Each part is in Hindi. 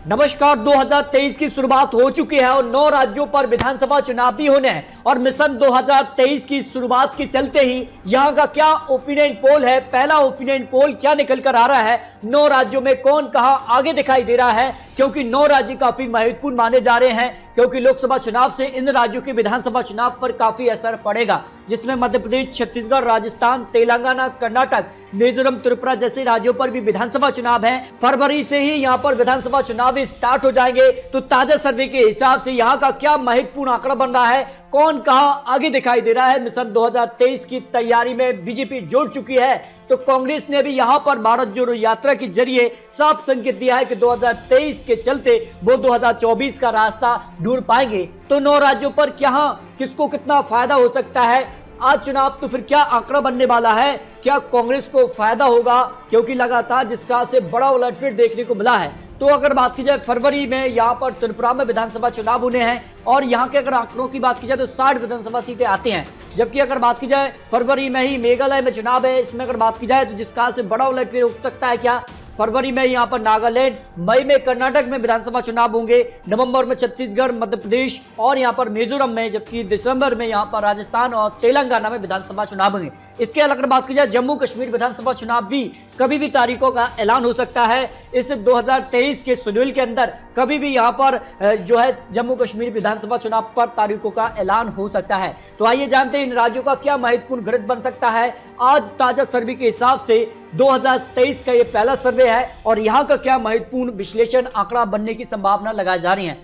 नमस्कार। 2023 की शुरुआत हो चुकी है और 9 राज्यों पर विधानसभा चुनाव भी होने हैं और मिशन 2023 की शुरुआत के चलते ही यहां का क्या ओपिनियन पोल है, पहला ओपिनियन पोल क्या निकल कर आ रहा है, 9 राज्यों में कौन कहां आगे दिखाई दे रहा है, क्योंकि 9 राज्य काफी महत्वपूर्ण माने जा रहे हैं क्योंकि लोकसभा चुनाव से इन राज्यों के विधानसभा चुनाव पर काफी असर पड़ेगा, जिसमें मध्य प्रदेश, छत्तीसगढ़, राजस्थान, तेलंगाना, कर्नाटक, मिजोरम, त्रिपुरा जैसे राज्यों पर भी विधानसभा चुनाव है। फरवरी से ही यहां पर विधानसभा चुनाव स्टार्ट हो जाएंगे। तो ताजा सर्वे के हिसाब से यहां का क्या महत्वपूर्ण आंकड़ा बन रहा है, कौन कहां आगे दिखाई दे रहा है। मिशन 2023 की तैयारी में बीजेपी जुट चुकी है तो कांग्रेस ने भी यहां पर भारत जोड़ो यात्रा के जरिए साफ संकेत दिया है कि 2023 के चलते वो 2024 का रास्ता ढूंढ पाएंगे। तो 9 राज्यों पर क्या किसको कितना फायदा हो सकता है आज चुनाव, तो फिर क्या आंकड़ा बनने वाला है, क्या कांग्रेस को फायदा होगा, क्योंकि लगातार जिसका से बड़ा उलटफेर देखने को मिला है। तो अगर बात की जाए फरवरी में यहां पर त्रिपुरा में विधानसभा चुनाव होने हैं और यहां के अगर आंकड़ों की बात की जाए तो 60 विधानसभा सीटें आती हैं, जबकि अगर बात की जाए फरवरी में ही मेघालय में चुनाव है, इसमें अगर बात की जाए तो जिसका से बड़ा उलटफेर हो सकता है। क्या फरवरी में यहां पर नागालैंड, मई में कर्नाटक में विधानसभा चुनाव होंगे, नवंबर में छत्तीसगढ़, मध्य प्रदेश और यहां पर मिजोरम में, जबकि दिसंबर में यहां पर राजस्थान और तेलंगाना में विधानसभा चुनाव होंगे। इसके अलावा बात की जाए जम्मू कश्मीर विधानसभा चुनाव भी कभी भी तारीखों का ऐलान हो सकता है। इस 2023 के शेड्यूल के अंदर कभी भी यहां पर जो है जम्मू कश्मीर विधानसभा चुनाव पर तारीखों का ऐलान हो सकता है। तो आइए जानते हैं इन राज्यों का क्या महत्वपूर्ण गणित बन सकता है। आज ताजा सर्वे के हिसाब से 2023 का ये पहला सर्वे है और यहां का क्या महत्वपूर्ण विश्लेषण आंकड़ा बनने की संभावना लगाई जा रही है।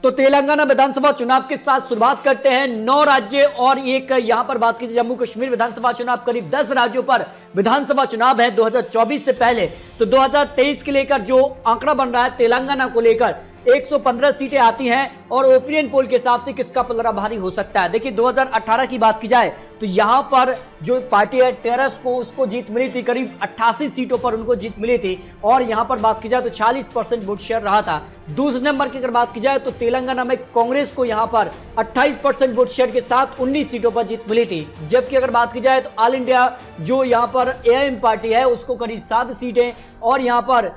तो तेलंगाना विधानसभा चुनाव के साथ शुरुआत करते हैं। 9 राज्य और एक यहां पर बात की जम्मू कश्मीर विधानसभा चुनाव, करीब 10 राज्यों पर विधानसभा चुनाव है 2024 से पहले। तो 2023 के लेकर जो आंकड़ा बन रहा है तेलंगाना को लेकर 115 सीटें आती हैं और ओपिनियन पोल के हिसाब से किसका पलड़ा भारी हो सकता है। देखिए 2018 की बात की जाए तो यहां पर जो पार्टी है टेरस को उसको जीत मिली थी, करीब 88 सीटों पर उनको जीत मिली थी और यहां पर बात की जाए तो 40% वोट शेयर रहा था। दूसरे नंबर की अगर बात की जाए तो तेलंगाना में कांग्रेस को यहां पर 28% वोट शेयर के साथ 19 सीटों पर जीत मिली थी, जबकि अगर बात की जाए तो ऑल इंडिया जो यहां पर एआईएम पार्टी है उसको करीब 7 सीटें और यहां पर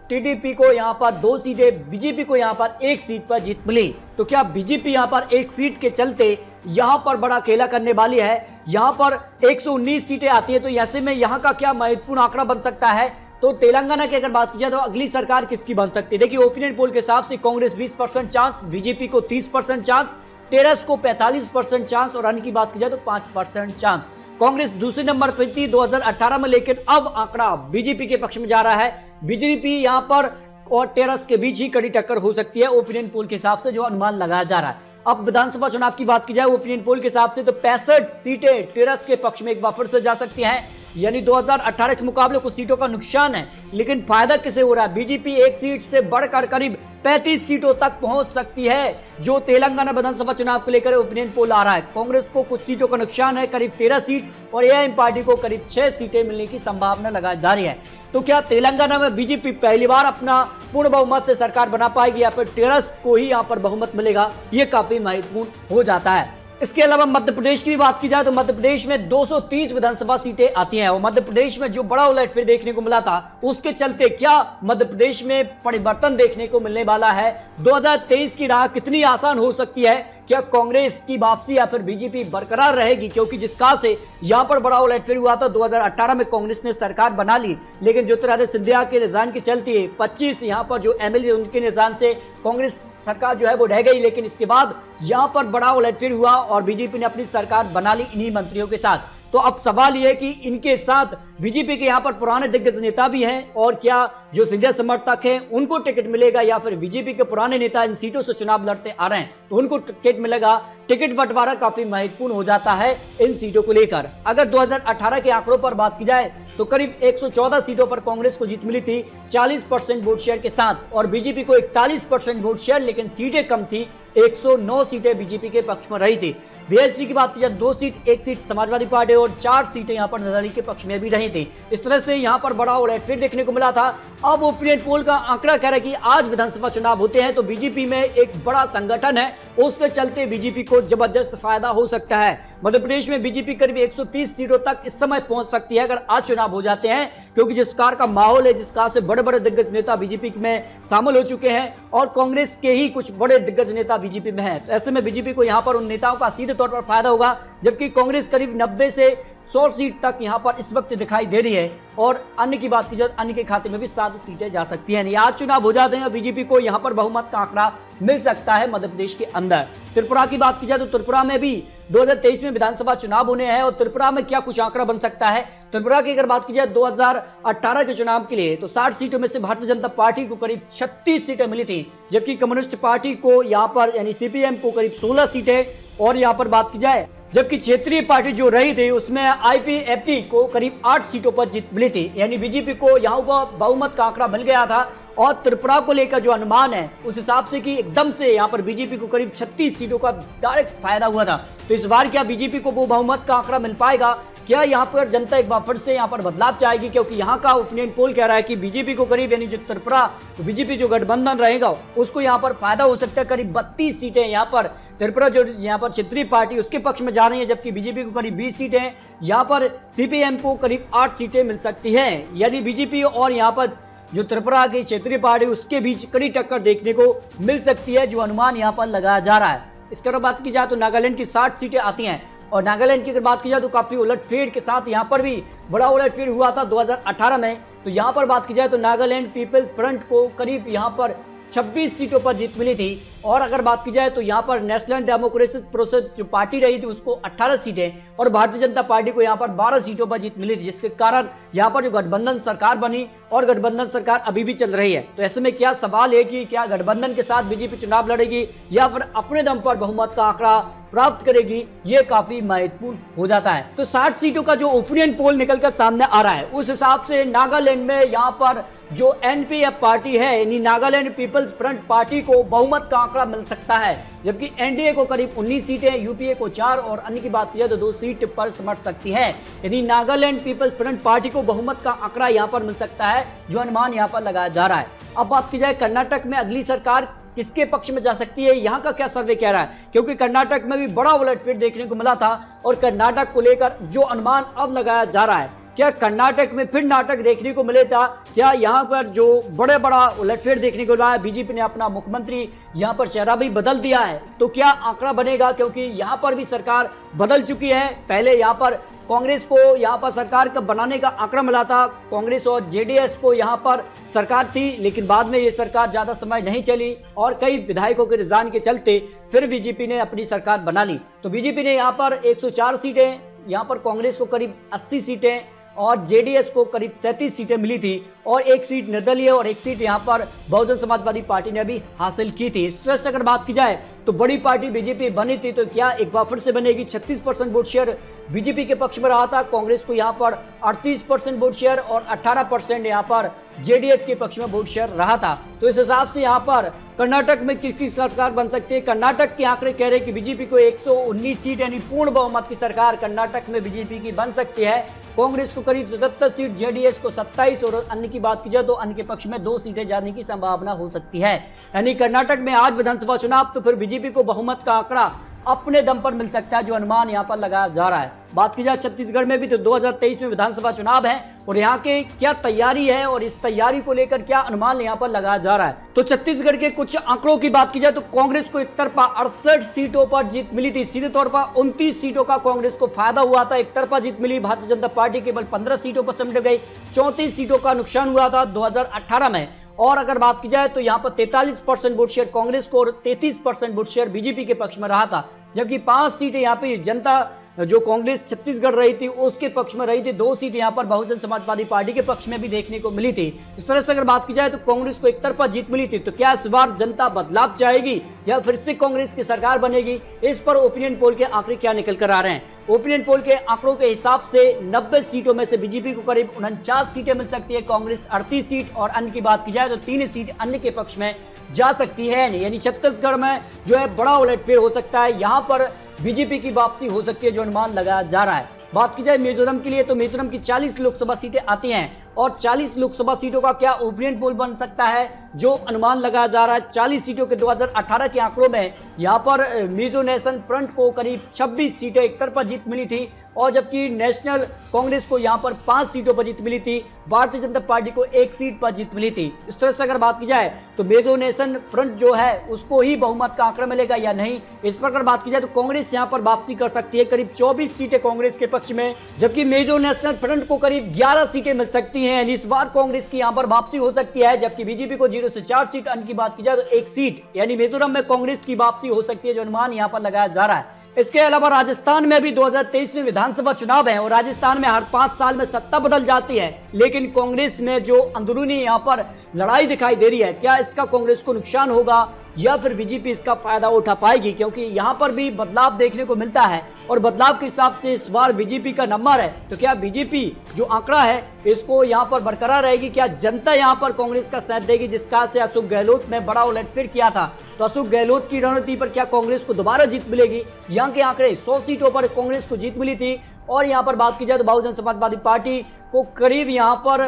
टीडीपी को यहां पर 2 सीटें, बीजेपी को यहां पर 1 सीट पर जीत मिली। तो क्या बीजेपी यहां पर 1 सीट के चलते यहां पर बड़ा खेला करने वाली है। यहां पर 119 सीटें आती है तो ऐसे में यहां का क्या महत्वपूर्ण आंकड़ा बन सकता है। तो तेलंगाना की अगर बात की जाए तो अगली सरकार किसकी बन सकती है। देखिए ओपिनियन पोल के हिसाब से कांग्रेस 20% चांस, बीजेपी को 30% चांस, टेरस को 45% चांस और अन्य की बात की जाए तो 5% चांस। कांग्रेस दूसरे नंबर पर थी 2018 में, लेकिन अब आंकड़ा बीजेपी के पक्ष में जा रहा है। बीजेपी यहां पर और टेरस के बीच ही कड़ी टक्कर हो सकती है ओपिनियन पोल के हिसाब से जो अनुमान लगाया जा रहा है। अब विधानसभा चुनाव की बात की जाए ओपिनियन पोल के हिसाब से तो 65 सीटें टेरस के पक्ष में एक बार फिर से जा सकती हैं, यानी 2018 के मुकाबले कुछ सीटों का नुकसान है, लेकिन फायदा किसे हो रहा है। बीजेपी 1 सीट से बढ़कर करीब 35 सीटों तक पहुंच सकती है जो तेलंगाना विधानसभा चुनाव को लेकर ओपिनियन पोल आ रहा है। कांग्रेस को कुछ सीटों का नुकसान है, करीब 13 सीट और एआईएम पार्टी को करीब 6 सीटें मिलने की संभावना लगाई जा रही है। तो क्या तेलंगाना में बीजेपी पहली बार अपना पूर्ण बहुमत से सरकार बना पाएगी या फिर टेरस को ही यहां पर बहुमत मिलेगा, यह काफी महत्वपूर्ण हो जाता है। इसके अलावा मध्य प्रदेश की भी बात की जाए तो मध्य प्रदेश में 230 विधानसभा सीटें आती हैं और मध्य प्रदेश में जो बड़ा उलटफेर देखने को मिला था उसके चलते क्या मध्य प्रदेश में परिवर्तन देखने को मिलने वाला है। 2023 की राह कितनी आसान हो सकती है, क्या कांग्रेस की वापसी या फिर बीजेपी बरकरार रहेगी, क्योंकि जिसका से यहां पर बड़ा उलटफेर हुआ था 2018 में कांग्रेस ने सरकार बना ली, लेकिन ज्योतिरादित्य सिंधिया के रिजाइन के चलते 25 यहां पर जो एमएलए उनके निजान से कांग्रेस सरकार जो है वो रह गई, लेकिन इसके बाद यहां पर बड़ा उलटफेर हुआ और बीजेपी ने अपनी सरकार बना ली इन्हीं मंत्रियों के साथ। तो अब सवाल यह है कि इनके साथ बीजेपी के यहां पर पुराने दिग्गज नेता भी हैं और क्या जो सिंधिया समर्थक हैं उनको टिकट मिलेगा या फिर बीजेपी के पुराने नेता इन सीटों से चुनाव लड़ते आ रहे हैं तो उनको टिकट मिलेगा। टिकट बंटवारा काफी महत्वपूर्ण हो जाता है इन सीटों को लेकर। अगर 2018 के आंकड़ों पर बात की जाए तो करीब 114 सीटों पर कांग्रेस को जीत मिली थी 40% वोट शेयर के साथ और बीजेपी को 41% वोट शेयर, लेकिन सीटें कम थी, 109 सीटें बीजेपी के पक्ष में रही थी। बीएसपी की बात की जाए 2 सीट, 1 सीट समाजवादी पार्टी और 4 सीटें यहां पर निर्दलीय के पक्ष में भी रही थी। इस तरह से यहां पर बड़ा उलटफेर देखने को मिला था। अब ओपिनियन पोल का आंकड़ा कह रहा है कि आज विधानसभा चुनाव होते हैं तो बीजेपी में एक बड़ा संगठन है, उसके चलते बीजेपी को जबरदस्त फायदा हो सकता है। मध्य प्रदेश में बीजेपी करीब 130 सीटों तक इस समय पहुंच सकती है अगर आज चुनाव हो जाते हैं, क्योंकि जिस कार का माहौल है, जिस कार से बड़े बड़े दिग्गज नेता बीजेपी में शामिल हो चुके हैं और कांग्रेस के ही कुछ बड़े दिग्गज नेता बीजेपी में हैं। तो ऐसे में बीजेपी को यहां पर उन नेताओं का सीधे तौर पर फायदा होगा, जबकि कांग्रेस करीब 90 से 100 सीट तक यहां पर इस वक्त दिखाई दे रही है और अन्य की बात की जाए अन्य के खाते में भी 7 सीटें जा सकती हैं। आज चुनाव हो जाते हैं बीजेपी को यहां पर बहुमत का आंकड़ा मिल सकता है मध्य प्रदेश के अंदर। त्रिपुरा की बात की जाए तो त्रिपुरा में भी 2023 में विधानसभा चुनाव होने हैं और त्रिपुरा में क्या कुछ आंकड़ा बन सकता है। त्रिपुरा की अगर बात की जाए 2018 के चुनाव के लिए तो 60 सीटों में से भारतीय जनता पार्टी को करीब 36 सीटें मिली थी, जबकि कम्युनिस्ट पार्टी को यहां पर यानी सीपीएम को करीब 16 सीटें और यहां पर बात की जाए जबकि क्षेत्रीय पार्टी जो रही थी उसमें आईपीएफटी को करीब 8 सीटों पर जीत मिली थी। यानी बीजेपी को यहां पर बहुमत का आंकड़ा मिल गया था और त्रिपुरा को लेकर जो अनुमान है उस हिसाब से कि एकदम से यहां पर बीजेपी को करीब 36 सीटों का डायरेक्ट फायदा हुआ था। तो इस बार क्या बीजेपी को वो बहुमत का आंकड़ा मिल पाएगा? क्या यहां पर जनता एक बार फिर से यहां पर बदलाव चाहेगी? क्योंकि यहां का ओपिनियन पोल कह रहा है कि बीजेपी को करीब यानी जो त्रिपुरा बीजेपी जो गठबंधन रहेगा उसको यहां पर फायदा हो सकता है। करीब 32 सीटें यहां पर त्रिपुरा जो यहां पर क्षेत्रीय पार्टी उसके पक्ष में जा रही है, जबकि बीजेपी को करीब 20 सीटें, यहां पर सीपीएम को करीब 8 सीटें मिल सकती है। यानी बीजेपी और यहां पर जो त्रिपुरा की क्षेत्रीय पार्टी उसके बीच कड़ी टक्कर देखने को मिल सकती है, जो अनुमान यहां पर लगाया जा रहा है। इसके अगर बात की जाए तो नागालैंड की 60 सीटें आती हैं और नागालैंड की अगर बात की जाए तो काफी उलटफेर के साथ यहां पर भी बड़ा उलटफेर हुआ था 2018 में। तो यहां पर बात की जाए तो नागालैंड पीपल्स फ्रंट को करीब यहां पर 26 सीटों पर जीत मिली थी और अगर बात की जाए तो यहां पर नेशनल डेमोक्रेटिक प्रोसेस जो पार्टी रही थी उसको 18 सीटें और भारतीय जनता पार्टी को यहां पर 12 सीटों पर जीत मिली थी, जिसके कारण यहां पर जो गठबंधन सरकार बनी और गठबंधन सरकार अभी भी चल रही है। तो ऐसे में क्या सवाल है कि क्या गठबंधन के साथ बीजेपी चुनाव लड़ेगी या फिर अपने दम पर बहुमत का आंकड़ा प्राप्त करेगी, ये काफी महत्वपूर्ण हो जाता है। तो 60 सीटों का जो ओपिनियन पोल निकलकर सामने आ रहा है उस हिसाब से नागालैंड में यहां पर जो एनपीएफ पार्टी है यानी नागालैंड पीपल्स फ्रंट पार्टी को बहुमत का आंकड़ा मिल सकता है, जबकि एनडीए को करीब 19 सीटें, यूपीए को 4 और अन्य की बात की जाए तो 2 सीट पर समझ सकती है। यानी नागालैंड पीपल्स फ्रंट पार्टी को बहुमत का आंकड़ा यहां पर मिल सकता है, जो अनुमान यहां पर लगाया जा रहा है। अब बात की जाए कर्नाटक में अगली सरकार किसके पक्ष में जा सकती है, यहां का क्या सर्वे कह रहा है, क्योंकि कर्नाटक में भी बड़ा उलटफेर देखने को मिला था और कर्नाटक को लेकर जो अनुमान अब लगाया जा रहा है, क्या कर्नाटक में फिर नाटक देखने को मिले था? क्या यहां पर जो बड़ा उलटफेर देखने को मिला है, बीजेपी ने अपना मुख्यमंत्री यहां पर चेहरा भी बदल दिया है, तो क्या आंकड़ा बनेगा? क्योंकि यहां पर भी सरकार बदल चुकी है। पहले यहां पर कांग्रेस को यहां पर सरकार का बनाने का आंकड़ा मिला था, कांग्रेस और जेडीएस को यहां पर सरकार थी, लेकिन बाद में ये सरकार ज्यादा समय नहीं चली और कई विधायकों के रिजाइन के चलते फिर बीजेपी ने अपनी सरकार बना ली। तो बीजेपी ने यहां पर 104 सीटें, यहां पर कांग्रेस को करीब 80 सीटें और जेडीएस को करीब 37 सीटें मिली थी और 1 सीट निर्दलीय और 1 सीट यहां पर बहुजन समाजवादी पार्टी ने भी हासिल की थी। इस तरह से अगर बात की जाए तो बड़ी पार्टी बीजेपी बनी थी, तो क्या एक बार फिर से बनेगी? 36% वोट शेयर बीजेपी के पक्ष में रहा था, कांग्रेस को यहां पर 38% वोट शेयर और 18% यहां पर जेडीएस के पक्ष में वोट शेयर रहा था। तो इस हिसाब से यहां पर कर्नाटक में किसकी सरकार बन सकती है? कर्नाटक के आंकड़े कह रहे हैं कि बीजेपी को 119 सीट यानी पूर्ण बहुमत की सरकार कर्नाटक में बीजेपी की बन सकती है। कांग्रेस को करीब 77 सीट, जेडीएस को 27 और अन्य की बात की जाए तो अन्य के पक्ष में 2 सीटें जाने की संभावना हो सकती है। यानी कर्नाटक में आज विधानसभा चुनाव तो फिर बीजेपी को बहुमत का आंकड़ा अपने दम पर मिल सकता है, जो अनुमान यहां पर लगाया जा रहा है। बात की जाए छत्तीसगढ़ में भी तो 2023 में विधानसभा चुनाव है और यहां के क्या तैयारी है और इस तैयारी को लेकर क्या अनुमान यहां पर लगाया जा रहा है। तो छत्तीसगढ़ के कुछ आंकड़ों की बात की जाए तो कांग्रेस को एक तरफा 68 सीटों पर जीत मिली थी, सीधे तौर पर 29 सीटों का कांग्रेस को फायदा हुआ था, एक तरफा जीत मिली। भारतीय जनता पार्टी केवल 15 सीटों पर सिमट गई, 34 सीटों का नुकसान हुआ था 2018 में। और अगर बात की जाए तो यहां पर 43% वोट शेयर कांग्रेस को और 33% वोट शेयर बीजेपी के पक्ष में रहा था, जबकि 5 सीटें यहां पे जनता जो कांग्रेस छत्तीसगढ़ रही थी उसके पक्ष में रही थी, 2 सीट यहां पर बहुजन समाजवादी पार्टी के पक्ष में भी देखने को मिली थी। इस तरह से अगर बात की जाए तो कांग्रेस को एक तरफा जीत मिली थी। तो क्या इस बार जनता बदलाव चाहेगी या फिर से कांग्रेस की सरकार बनेगी? इस पर ओपिनियन पोल के आंकड़े क्या निकल कर आ रहे हैं? ओपिनियन पोल के आंकड़ों के हिसाब से 90 सीटों में से बीजेपी को करीब 49 सीटें मिल सकती है, कांग्रेस 38 सीट और अन्य की बात की जाए तो 3 सीट अन्य के पक्ष में जा सकती है। यानी छत्तीसगढ़ में जो है बड़ा उलटफेर हो सकता है। यहां पर बीजेपी की वापसी हो सकती है, जो अनुमान लगाया जा रहा है। बात की जाए मिजोरम के लिए तो मिजोरम की 40 लोकसभा सीटें आती हैं और 40 लोकसभा सीटों का क्या ओपिनियन पोल बन सकता है, जो अनुमान लगाया जा रहा है 40 सीटों के 2018 के आंकड़ों में यहां पर मिजो नेशन फ्रंट को करीब 26 सीटें एक तरफा जीत मिली थी और जबकि नेशनल कांग्रेस को यहां पर 5 सीटों पर जीत मिली थी, भारतीय जनता पार्टी को 1 सीट पर जीत मिली थी। इस तरह से अगर बात की जाए तो मिजो नेशन फ्रंट जो है उसको ही बहुमत का आंकड़ा मिलेगा या नहीं, इस पर अगर बात की जाए तो कांग्रेस यहां पर वापसी कर सकती है, करीब 24 सीटें कांग्रेस के पक्ष में, जबकि मिजो नेशनल फ्रंट को करीब 11 सीटें मिल सकती हैं। इस बार कांग्रेस की यहां पर वापसी हो सकती है, जबकि बीजेपी को 0 से 4 सीट, अन्य की बात की जाए तो 1 सीट, यानी मिजोरम में कांग्रेस की वापसी हो सकती है, जो अनुमान यहां पर लगाया जा रहा है। इसके अलावा राजस्थान में भी 2023 में विधानसभा चुनाव है और राजस्थान में हर 5 साल में सत्ता बदल जाती है, लेकिन कांग्रेस में जो अंदरूनी यहां पर लड़ाई दिखाई दे रही है, क्या इसका कांग्रेस को नुकसान होगा या फिर बीजेपी इसका फायदा उठा पाएगी, क्योंकि यहां पर भी बदलाव देखने को मिलता है और बदलाव के हिसाब से इस बार बीजेपी का नंबर है। तो क्या बीजेपी जो आंकड़ा है इसको यहां पर बरकरार रहेगी, क्या जनता यहां पर कांग्रेस का साथ देगी, जिसका से अशोक गहलोत ने बड़ा उलटफेर किया था, तो अशोक गहलोत की रणनीति पर क्या कांग्रेस को दोबारा जीत मिलेगी। यहां के आंकड़े 100 सीटों पर कांग्रेस को जीत मिली थी और यहां पर बात की जाए तो बहुजन समाजवादी पार्टी को करीब यहां पर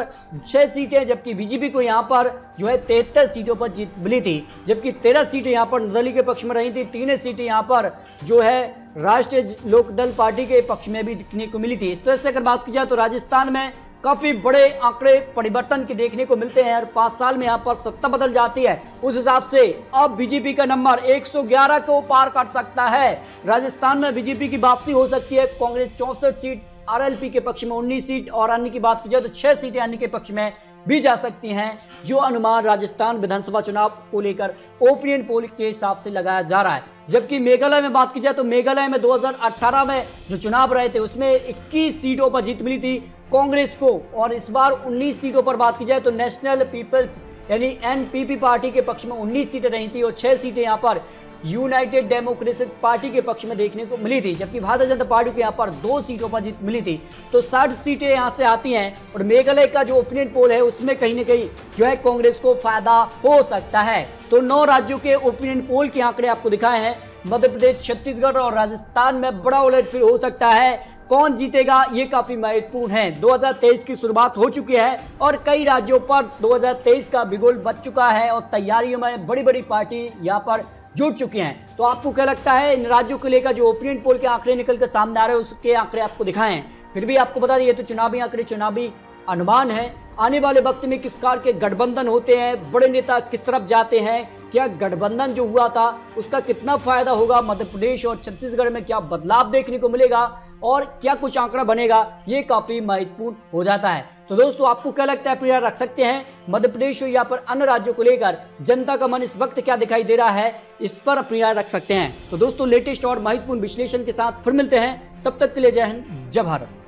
6 सीटें, जबकि बीजेपी को यहां पर जो है 73 सीटों पर जीत मिली थी, जबकि 13 सीटें यहां पर निर्दलीय के पक्ष में रही थी, 3 सीटें यहां पर जो है राष्ट्रीय लोकदल पार्टी के पक्ष में भी दिखने को मिली थी। इस तरह से अगर बात की जाए तो राजस्थान में काफी बड़े आंकड़े परिवर्तन के देखने को मिलते हैं, हर 5 साल में यहां पर सत्ता बदल जाती है, उस हिसाब से अब बीजेपी का नंबर 111 को पार कर सकता है। राजस्थान में बीजेपी की वापसी हो सकती है, कांग्रेस 64 सीट, आरएलपी के पक्ष में 19 सीट और अन्य की बात की जाए तो 6 सीटें अन्य के पक्ष में भी जा सकती हैं, जो अनुमान राजस्थान विधानसभा चुनाव को लेकर ओपिनियन पोल के हिसाब से लगाया जा रहा है। जबकि मेघालय में बात की जाए तो मेघालय में 2018 में जो चुनाव रहे थे उसमें 21 सीटों पर जीत मिली थी कांग्रेस को और इस बार 19 सीटों पर बात की जाए तो नेशनल पीपल्स यानी एनपीपी पार्टी के पक्ष में 19 सीटें रही थी और 6 सीटें यहां पर यूनाइटेड डेमोक्रेटिक पार्टी के पक्ष में देखने को मिली थी, जबकि भारतीय जनता पार्टी को यहां पर 2 सीटों पर जीत मिली थी। तो 60 सीटें यहां से आती हैं और मेघालय का जो ओपिनियन पोल है उसमें कहीं ना कहीं जो है कांग्रेस को फायदा हो सकता है। तो 9 राज्यों के ओपिनियन पोल के आंकड़े आपको दिखाए हैं। मध्य प्रदेश, छत्तीसगढ़ और राजस्थान में बड़ा उलटफेर हो सकता है, कौन जीतेगा ये काफी महत्वपूर्ण है। 2023 की शुरुआत हो चुकी है और कई राज्यों पर 2023 का बिगुल बच चुका है और तैयारियों में बड़ी बड़ी पार्टी यहां पर जुट चुकी हैं। तो आपको क्या लगता है इन राज्यों को लेकर जो ओपिनियन पोल के आंकड़े निकल कर सामने आ रहे हैं उसके आंकड़े आपको दिखाए हैं। फिर भी आपको बता दिए तो चुनावी आंकड़े चुनावी अनुमान है, आने वाले वक्त में किस कार के गठबंधन होते हैं, बड़े नेता किस तरफ जाते हैं, क्या गठबंधन जो हुआ था उसका कितना फायदा होगा, मध्य प्रदेश और छत्तीसगढ़ में क्या बदलाव देखने को मिलेगा और क्या कुछ आंकड़ा बनेगा, ये काफी महत्वपूर्ण हो जाता है। तो दोस्तों आपको क्या लगता है, अपनी राय रख सकते हैं। मध्य प्रदेश या पर अन्य राज्यों को लेकर जनता का मन इस वक्त क्या दिखाई दे रहा है, इस पर अपनी राय रख सकते हैं। तो दोस्तों लेटेस्ट और महत्वपूर्ण विश्लेषण के साथ फिर मिलते हैं, तब तक के लिए जय हिंद, जय भारत।